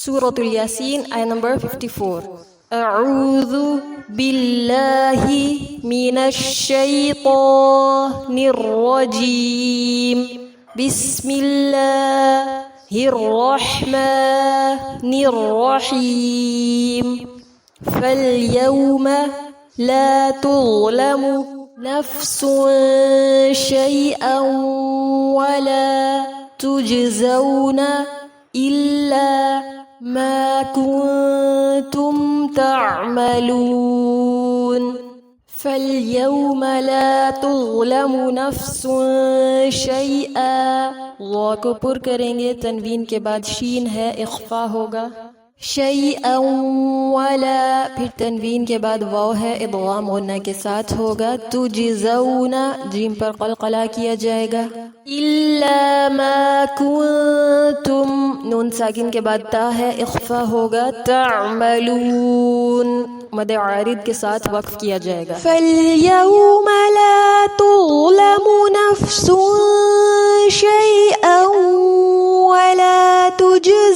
سورة الياسين آية number 54. أعوذ بالله من الشيطان الرجيم. بسم الله الرحمن الرحيم. فاليوم لا تظلم نفس شيئا ولا تجزون إلا ما كنتم تعملون. فاليوم لا تظلم نفس شيئا. غا کو پر کریں گے، تنوین کے بعد شین ہے، اخفا ہوگا. شیئا ولا، پھر تنوین کے بعد واو ہے، ادغام غنہ کے ساتھ ہوگا. تجزون، جیم پر قلقلہ کیا جائے گا. الا ما کنتم، نون ساکن کے بعد تا ہے، اخفا ہوگا. تعملون، مد عارض کے ساتھ وقف کیا جائے گا. فَالْيَوْمَ لَا تُظْلَمُ نَفْسٌ شَيْئًا وَلَا تُجْزَوْنَ